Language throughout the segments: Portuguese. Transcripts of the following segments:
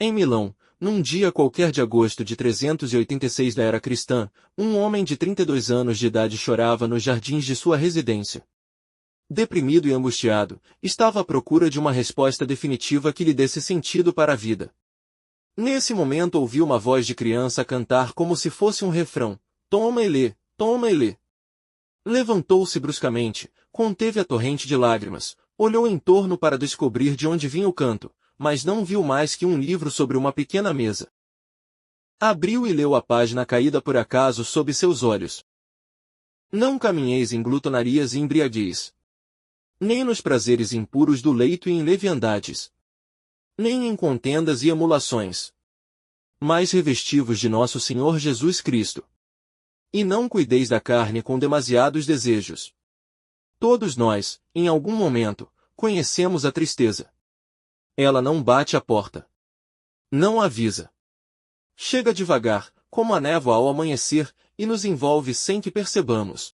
Em Milão, num dia qualquer de agosto de 386 da era cristã, um homem de 32 anos de idade chorava nos jardins de sua residência. Deprimido e angustiado, estava à procura de uma resposta definitiva que lhe desse sentido para a vida. Nesse momento ouviu uma voz de criança cantar como se fosse um refrão: "Toma e lê, toma e lê." Levantou-se bruscamente, conteve a torrente de lágrimas, olhou em torno para descobrir de onde vinha o canto, mas não viu mais que um livro sobre uma pequena mesa. Abriu e leu a página caída por acaso sob seus olhos. "Não caminheis em glutonarias e embriaguez, nem nos prazeres impuros do leito e em leviandades, nem em contendas e emulações, mas revesti-vos de nosso Senhor Jesus Cristo. E não cuideis da carne com demasiados desejos." Todos nós, em algum momento, conhecemos a tristeza. Ela não bate à porta. Não avisa. Chega devagar, como a névoa ao amanhecer, e nos envolve sem que percebamos.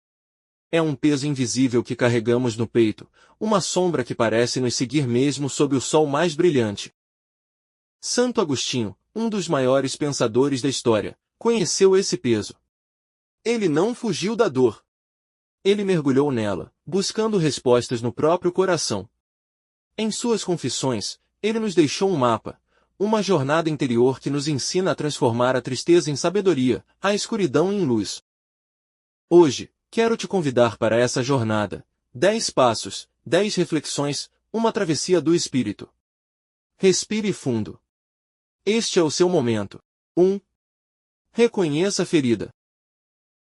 É um peso invisível que carregamos no peito, uma sombra que parece nos seguir mesmo sob o sol mais brilhante. Santo Agostinho, um dos maiores pensadores da história, conheceu esse peso. Ele não fugiu da dor. Ele mergulhou nela, buscando respostas no próprio coração. Em suas confissões, ele nos deixou um mapa, uma jornada interior que nos ensina a transformar a tristeza em sabedoria, a escuridão em luz. Hoje, quero te convidar para essa jornada. 10 passos, 10 reflexões, uma travessia do espírito. Respire fundo. Este é o seu momento. 1. Reconheça a ferida.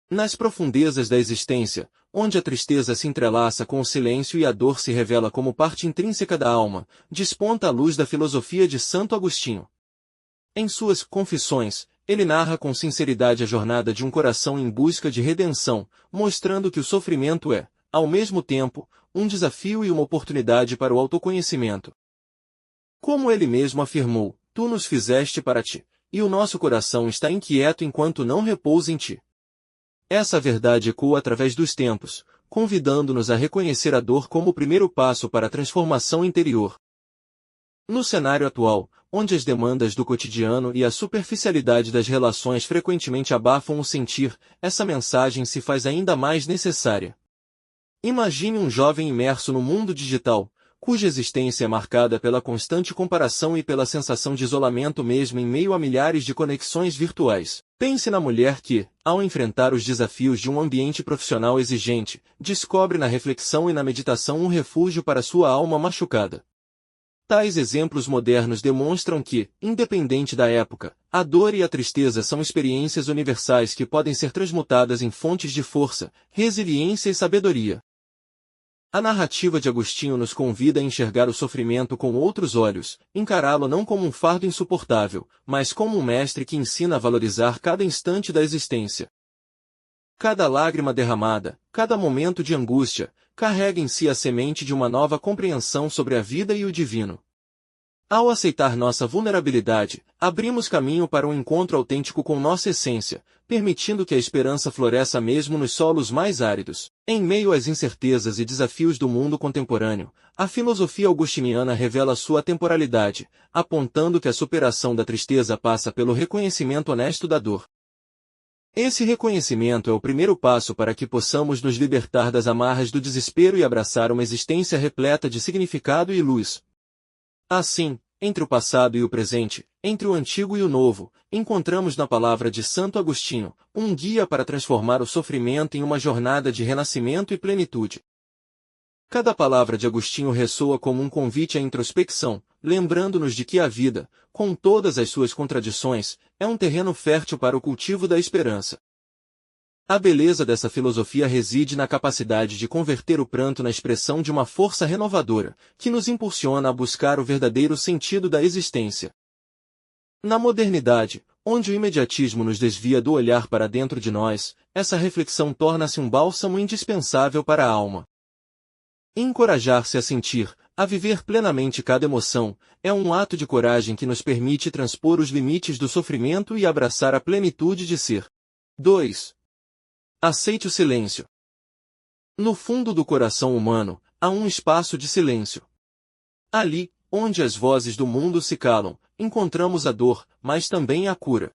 Nas profundezas da existência, onde a tristeza se entrelaça com o silêncio e a dor se revela como parte intrínseca da alma, desponta a luz da filosofia de Santo Agostinho. Em suas Confissões, ele narra com sinceridade a jornada de um coração em busca de redenção, mostrando que o sofrimento é, ao mesmo tempo, um desafio e uma oportunidade para o autoconhecimento. Como ele mesmo afirmou, "Tu nos fizeste para ti, e o nosso coração está inquieto enquanto não repousa em ti." Essa verdade ecoa através dos tempos, convidando-nos a reconhecer a dor como o primeiro passo para a transformação interior. No cenário atual, onde as demandas do cotidiano e a superficialidade das relações frequentemente abafam o sentir, essa mensagem se faz ainda mais necessária. Imagine um jovem imerso no mundo digital, cuja existência é marcada pela constante comparação e pela sensação de isolamento mesmo em meio a milhares de conexões virtuais. Pense na mulher que, ao enfrentar os desafios de um ambiente profissional exigente, descobre na reflexão e na meditação um refúgio para sua alma machucada. Tais exemplos modernos demonstram que, independente da época, a dor e a tristeza são experiências universais que podem ser transmutadas em fontes de força, resiliência e sabedoria. A narrativa de Agostinho nos convida a enxergar o sofrimento com outros olhos, encará-lo não como um fardo insuportável, mas como um mestre que ensina a valorizar cada instante da existência. Cada lágrima derramada, cada momento de angústia, carrega em si a semente de uma nova compreensão sobre a vida e o divino. Ao aceitar nossa vulnerabilidade, abrimos caminho para um encontro autêntico com nossa essência, permitindo que a esperança floresça mesmo nos solos mais áridos. Em meio às incertezas e desafios do mundo contemporâneo, a filosofia augustiniana revela sua atemporalidade, apontando que a superação da tristeza passa pelo reconhecimento honesto da dor. Esse reconhecimento é o primeiro passo para que possamos nos libertar das amarras do desespero e abraçar uma existência repleta de significado e luz. Assim, entre o passado e o presente, entre o antigo e o novo, encontramos na palavra de Santo Agostinho, um guia para transformar o sofrimento em uma jornada de renascimento e plenitude. Cada palavra de Agostinho ressoa como um convite à introspecção, lembrando-nos de que a vida, com todas as suas contradições, é um terreno fértil para o cultivo da esperança. A beleza dessa filosofia reside na capacidade de converter o pranto na expressão de uma força renovadora, que nos impulsiona a buscar o verdadeiro sentido da existência. Na modernidade, onde o imediatismo nos desvia do olhar para dentro de nós, essa reflexão torna-se um bálsamo indispensável para a alma. Encorajar-se a sentir, a viver plenamente cada emoção, é um ato de coragem que nos permite transpor os limites do sofrimento e abraçar a plenitude de ser. 2. Aceite o silêncio. No fundo do coração humano, há um espaço de silêncio. Ali, onde as vozes do mundo se calam, encontramos a dor, mas também a cura.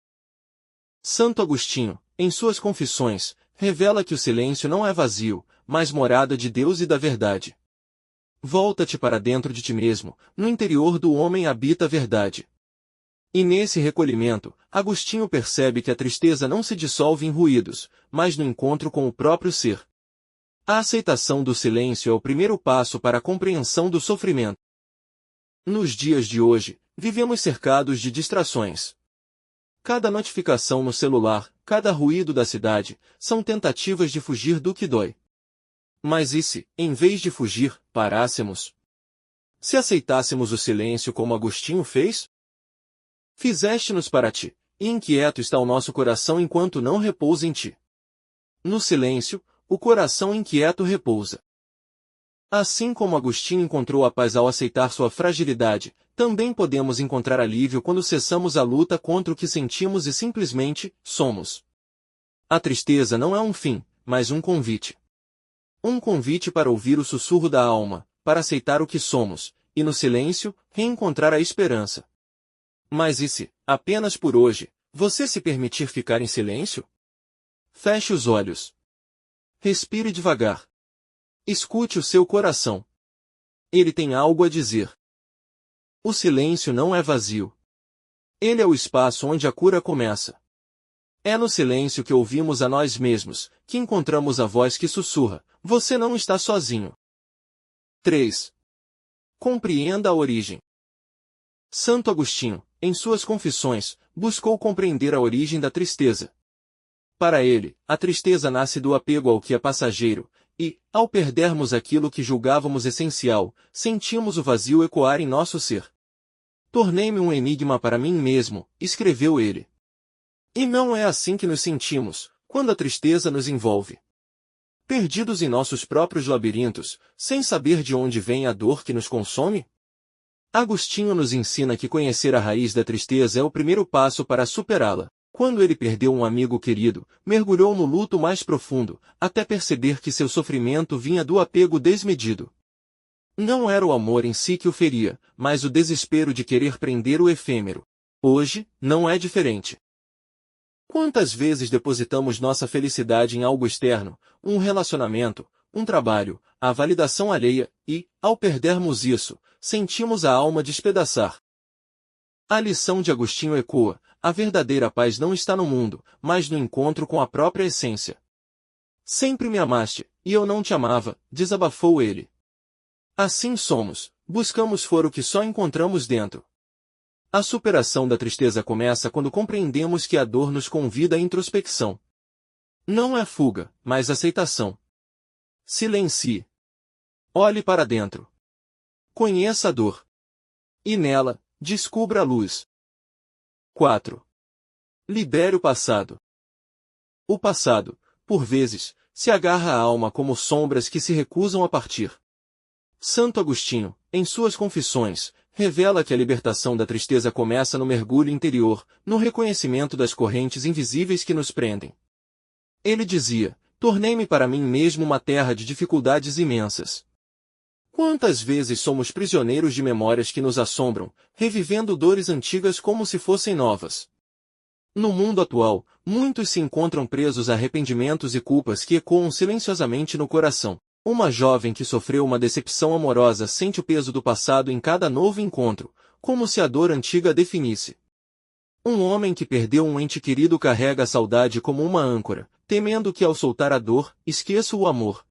Santo Agostinho, em suas Confissões, revela que o silêncio não é vazio, mas morada de Deus e da verdade. Volta-te para dentro de ti mesmo, no interior do homem habita a verdade. E nesse recolhimento, Agostinho percebe que a tristeza não se dissolve em ruídos, mas no encontro com o próprio ser. A aceitação do silêncio é o primeiro passo para a compreensão do sofrimento. Nos dias de hoje, vivemos cercados de distrações. Cada notificação no celular, cada ruído da cidade, são tentativas de fugir do que dói. Mas e se, em vez de fugir, parássemos? Se aceitássemos o silêncio como Agostinho fez? Fizeste-nos para ti, e inquieto está o nosso coração enquanto não repousa em ti. No silêncio, o coração inquieto repousa. Assim como Agostinho encontrou a paz ao aceitar sua fragilidade, também podemos encontrar alívio quando cessamos a luta contra o que sentimos e simplesmente somos. A tristeza não é um fim, mas um convite. Um convite para ouvir o sussurro da alma, para aceitar o que somos, e no silêncio, reencontrar a esperança. Mas e se, apenas por hoje, você se permitir ficar em silêncio? Feche os olhos. Respire devagar. Escute o seu coração. Ele tem algo a dizer. O silêncio não é vazio. Ele é o espaço onde a cura começa. É no silêncio que ouvimos a nós mesmos, que encontramos a voz que sussurra: você não está sozinho. 3. Compreenda a origem. Santo Agostinho, em suas Confissões, buscou compreender a origem da tristeza. Para ele, a tristeza nasce do apego ao que é passageiro, e, ao perdermos aquilo que julgávamos essencial, sentimos o vazio ecoar em nosso ser. Tornei-me um enigma para mim mesmo, escreveu ele. E não é assim que nos sentimos, quando a tristeza nos envolve. Perdidos em nossos próprios labirintos, sem saber de onde vem a dor que nos consome? Agostinho nos ensina que conhecer a raiz da tristeza é o primeiro passo para superá-la. Quando ele perdeu um amigo querido, mergulhou no luto mais profundo, até perceber que seu sofrimento vinha do apego desmedido. Não era o amor em si que o feria, mas o desespero de querer prender o efêmero. Hoje, não é diferente. Quantas vezes depositamos nossa felicidade em algo externo, um relacionamento, um trabalho, a validação alheia, e, ao perdermos isso, sentimos a alma despedaçar. A lição de Agostinho ecoa: a verdadeira paz não está no mundo, mas no encontro com a própria essência. Sempre me amaste, e eu não te amava, desabafou ele. Assim somos, buscamos fora o que só encontramos dentro. A superação da tristeza começa quando compreendemos que a dor nos convida à introspecção. Não é fuga, mas aceitação. Silencie. Olhe para dentro. Conheça a dor. E nela, descubra a luz. 4. Libere o passado. O passado, por vezes, se agarra à alma como sombras que se recusam a partir. Santo Agostinho, em suas Confissões, revela que a libertação da tristeza começa no mergulho interior, no reconhecimento das correntes invisíveis que nos prendem. Ele dizia: tornei-me para mim mesmo uma terra de dificuldades imensas. Quantas vezes somos prisioneiros de memórias que nos assombram, revivendo dores antigas como se fossem novas? No mundo atual, muitos se encontram presos a arrependimentos e culpas que ecoam silenciosamente no coração. Uma jovem que sofreu uma decepção amorosa sente o peso do passado em cada novo encontro, como se a dor antiga a definisse. Um homem que perdeu um ente querido carrega a saudade como uma âncora, temendo que ao soltar a dor, esqueça o amor.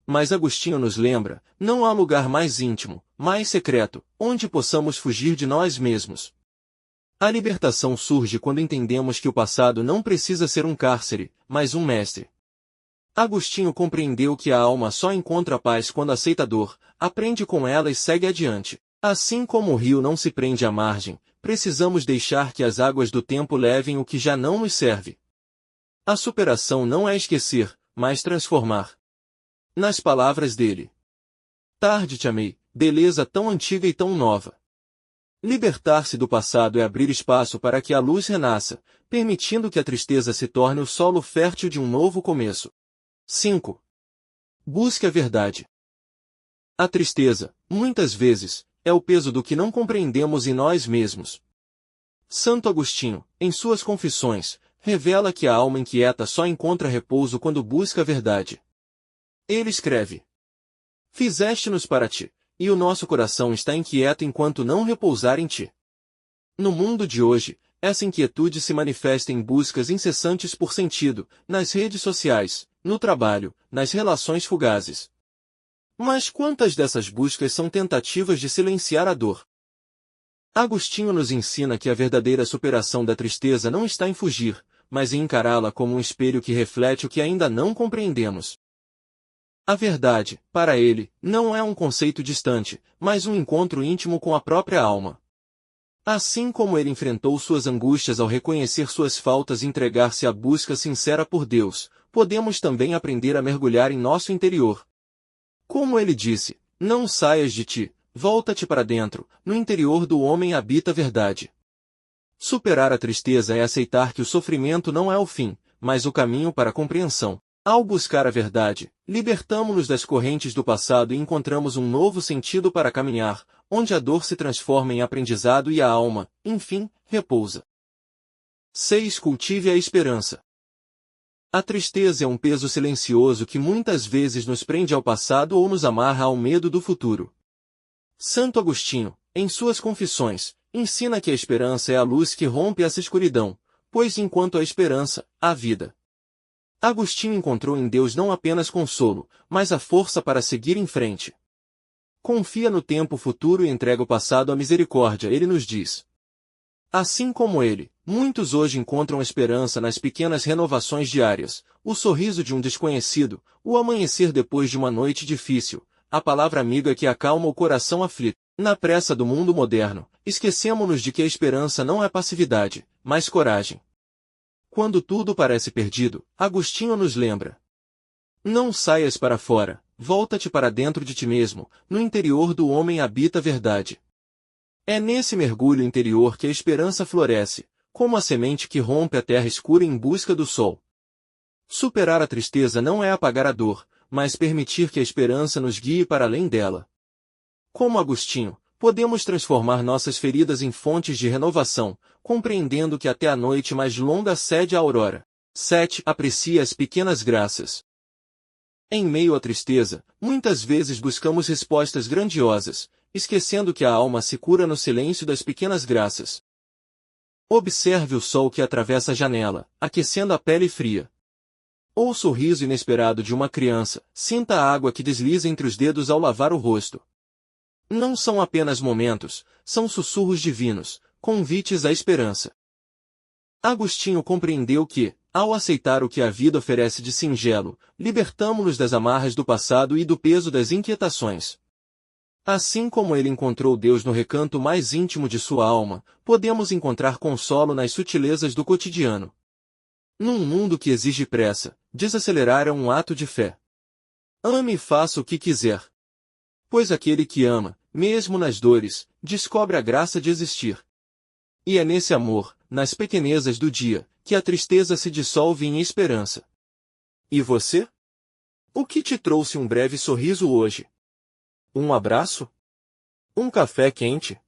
Mas Agostinho nos lembra: não há lugar mais íntimo, mais secreto, onde possamos fugir de nós mesmos. A libertação surge quando entendemos que o passado não precisa ser um cárcere, mas um mestre. Agostinho compreendeu que a alma só encontra paz quando aceita a dor, aprende com ela e segue adiante. Assim como o rio não se prende à margem, precisamos deixar que as águas do tempo levem o que já não nos serve. A superação não é esquecer, mas transformar. Nas palavras dele: tarde te amei, beleza tão antiga e tão nova. Libertar-se do passado é abrir espaço para que a luz renasça, permitindo que a tristeza se torne o solo fértil de um novo começo. 5. Busque a verdade. A tristeza, muitas vezes, é o peso do que não compreendemos em nós mesmos. Santo Agostinho, em suas Confissões, revela que a alma inquieta só encontra repouso quando busca a verdade. Ele escreve: Fizeste-nos para ti, e o nosso coração está inquieto enquanto não repousar em ti. No mundo de hoje, essa inquietude se manifesta em buscas incessantes por sentido, nas redes sociais, no trabalho, nas relações fugazes. Mas quantas dessas buscas são tentativas de silenciar a dor? Agostinho nos ensina que a verdadeira superação da tristeza não está em fugir, mas em encará-la como um espelho que reflete o que ainda não compreendemos. A verdade, para ele, não é um conceito distante, mas um encontro íntimo com a própria alma. Assim como ele enfrentou suas angústias ao reconhecer suas faltas e entregar-se à busca sincera por Deus, podemos também aprender a mergulhar em nosso interior. Como ele disse, não saias de ti, volta-te para dentro, no interior do homem habita a verdade. Superar a tristeza é aceitar que o sofrimento não é o fim, mas o caminho para a compreensão. Ao buscar a verdade, libertamo-nos das correntes do passado e encontramos um novo sentido para caminhar, onde a dor se transforma em aprendizado e a alma, enfim, repousa. 6. Cultive a esperança. A tristeza é um peso silencioso que muitas vezes nos prende ao passado ou nos amarra ao medo do futuro. Santo Agostinho, em suas Confissões, ensina que a esperança é a luz que rompe essa escuridão, pois enquanto há esperança, há vida. Agostinho encontrou em Deus não apenas consolo, mas a força para seguir em frente. Confia no tempo futuro e entrega o passado à misericórdia, ele nos diz. Assim como ele, muitos hoje encontram esperança nas pequenas renovações diárias, o sorriso de um desconhecido, o amanhecer depois de uma noite difícil, a palavra amiga que acalma o coração aflito. Na pressa do mundo moderno, esquecemo-nos de que a esperança não é passividade, mas coragem. Quando tudo parece perdido, Agostinho nos lembra. Não saias para fora, volta-te para dentro de ti mesmo, no interior do homem habita a verdade. É nesse mergulho interior que a esperança floresce, como a semente que rompe a terra escura em busca do sol. Superar a tristeza não é apagar a dor, mas permitir que a esperança nos guie para além dela. Como Agostinho, podemos transformar nossas feridas em fontes de renovação, compreendendo que até a noite mais longa cede a aurora. 7. Aprecie as pequenas graças. Em meio à tristeza, muitas vezes buscamos respostas grandiosas, esquecendo que a alma se cura no silêncio das pequenas graças. Observe o sol que atravessa a janela, aquecendo a pele fria. Ou o sorriso inesperado de uma criança, sinta a água que desliza entre os dedos ao lavar o rosto. Não são apenas momentos, são sussurros divinos, convites à esperança. Agostinho compreendeu que, ao aceitar o que a vida oferece de singelo, libertamo-nos das amarras do passado e do peso das inquietações. Assim como ele encontrou Deus no recanto mais íntimo de sua alma, podemos encontrar consolo nas sutilezas do cotidiano. Num mundo que exige pressa, desacelerar é um ato de fé. Ame e faça o que quiser. Pois aquele que ama, mesmo nas dores, descobre a graça de existir. E é nesse amor, nas pequenezas do dia, que a tristeza se dissolve em esperança. E você? O que te trouxe um breve sorriso hoje? Um abraço? Um café quente?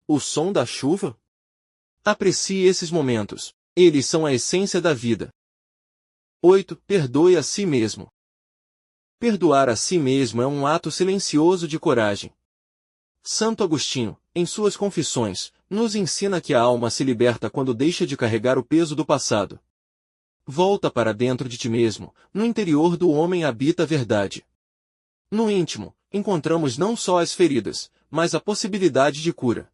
O som da chuva? Aprecie esses momentos. Eles são a essência da vida. 8. Perdoe a si mesmo. Perdoar a si mesmo é um ato silencioso de coragem. Santo Agostinho, em suas Confissões, nos ensina que a alma se liberta quando deixa de carregar o peso do passado. Volta para dentro de ti mesmo, no interior do homem habita a verdade. No íntimo, encontramos não só as feridas, mas a possibilidade de cura.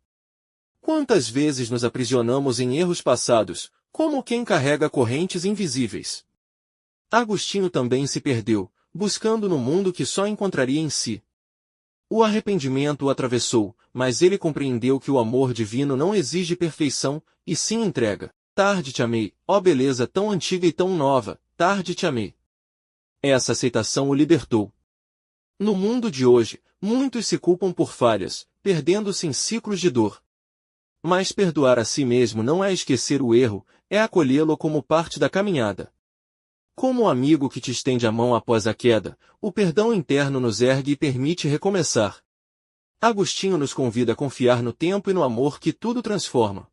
Quantas vezes nos aprisionamos em erros passados, como quem carrega correntes invisíveis? Agostinho também se perdeu, buscando no mundo que só encontraria em si. O arrependimento o atravessou, mas ele compreendeu que o amor divino não exige perfeição, e sim entrega. Tarde te amei, ó beleza tão antiga e tão nova, tarde te amei. Essa aceitação o libertou. No mundo de hoje, muitos se culpam por falhas, perdendo-se em ciclos de dor. Mas perdoar a si mesmo não é esquecer o erro, é acolhê-lo como parte da caminhada. Como o amigo que te estende a mão após a queda, o perdão interno nos ergue e permite recomeçar. Agostinho nos convida a confiar no tempo e no amor que tudo transforma.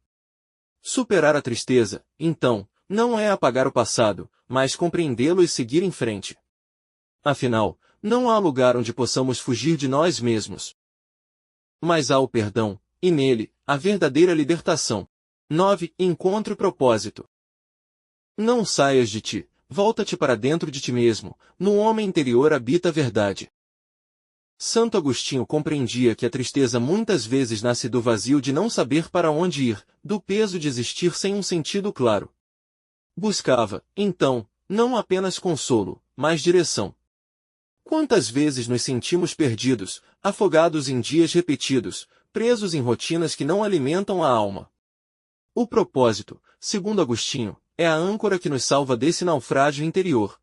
Superar a tristeza, então, não é apagar o passado, mas compreendê-lo e seguir em frente. Afinal, não há lugar onde possamos fugir de nós mesmos. Mas há o perdão, e nele, a verdadeira libertação. 9. Encontre o propósito. Não saias de ti, volta-te para dentro de ti mesmo, no homem interior habita a verdade. Santo Agostinho compreendia que a tristeza muitas vezes nasce do vazio de não saber para onde ir, do peso de existir sem um sentido claro. Buscava, então, não apenas consolo, mas direção. Quantas vezes nos sentimos perdidos, afogados em dias repetidos, presos em rotinas que não alimentam a alma? O propósito, segundo Agostinho, é a âncora que nos salva desse naufrágio interior.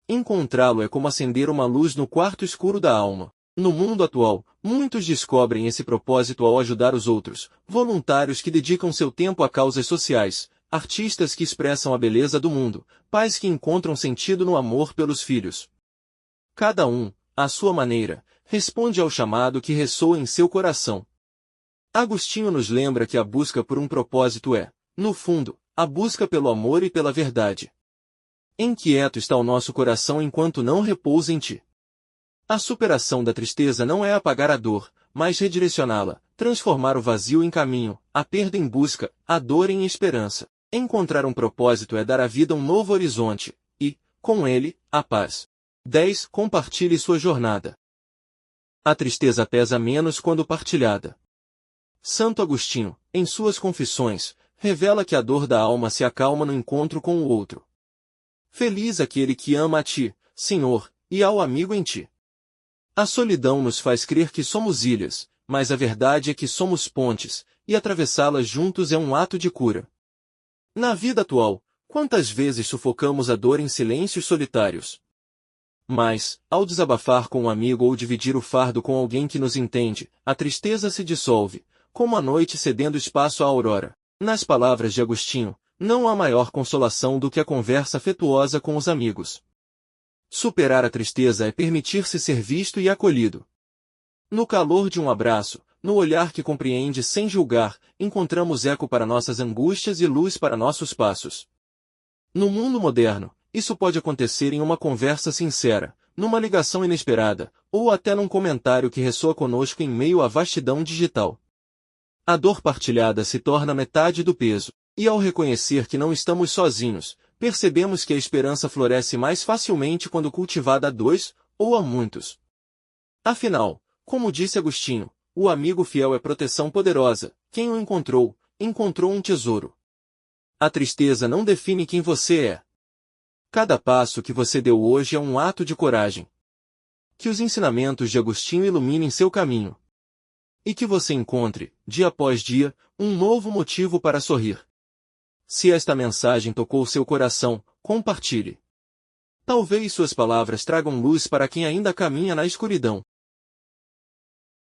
Encontrá-lo é como acender uma luz no quarto escuro da alma. No mundo atual, muitos descobrem esse propósito ao ajudar os outros, voluntários que dedicam seu tempo a causas sociais, artistas que expressam a beleza do mundo, pais que encontram sentido no amor pelos filhos. Cada um, à sua maneira, responde ao chamado que ressoa em seu coração. Agostinho nos lembra que a busca por um propósito é, no fundo, a busca pelo amor e pela verdade. Inquieto está o nosso coração enquanto não repousa em ti. A superação da tristeza não é apagar a dor, mas redirecioná-la, transformar o vazio em caminho, a perda em busca, a dor em esperança. Encontrar um propósito é dar à vida um novo horizonte, e, com ele, a paz. 10. Compartilhe sua jornada. A tristeza pesa menos quando partilhada. Santo Agostinho, em suas Confissões, revela que a dor da alma se acalma no encontro com o outro. Feliz aquele que ama a ti, Senhor, e ao amigo em ti. A solidão nos faz crer que somos ilhas, mas a verdade é que somos pontes, e atravessá-las juntos é um ato de cura. Na vida atual, quantas vezes sufocamos a dor em silêncios solitários? Mas, ao desabafar com um amigo ou dividir o fardo com alguém que nos entende, a tristeza se dissolve, como a noite cedendo espaço à aurora. Nas palavras de Agostinho, não há maior consolação do que a conversa afetuosa com os amigos. Superar a tristeza é permitir-se ser visto e acolhido. No calor de um abraço, no olhar que compreende sem julgar, encontramos eco para nossas angústias e luz para nossos passos. No mundo moderno, isso pode acontecer em uma conversa sincera, numa ligação inesperada, ou até num comentário que ressoa conosco em meio à vastidão digital. A dor partilhada se torna metade do peso, e ao reconhecer que não estamos sozinhos, percebemos que a esperança floresce mais facilmente quando cultivada a dois, ou a muitos. Afinal, como disse Agostinho, o amigo fiel é proteção poderosa, quem o encontrou, encontrou um tesouro. A tristeza não define quem você é. Cada passo que você deu hoje é um ato de coragem. Que os ensinamentos de Agostinho iluminem seu caminho. E que você encontre, dia após dia, um novo motivo para sorrir. Se esta mensagem tocou seu coração, compartilhe. Talvez suas palavras tragam luz para quem ainda caminha na escuridão.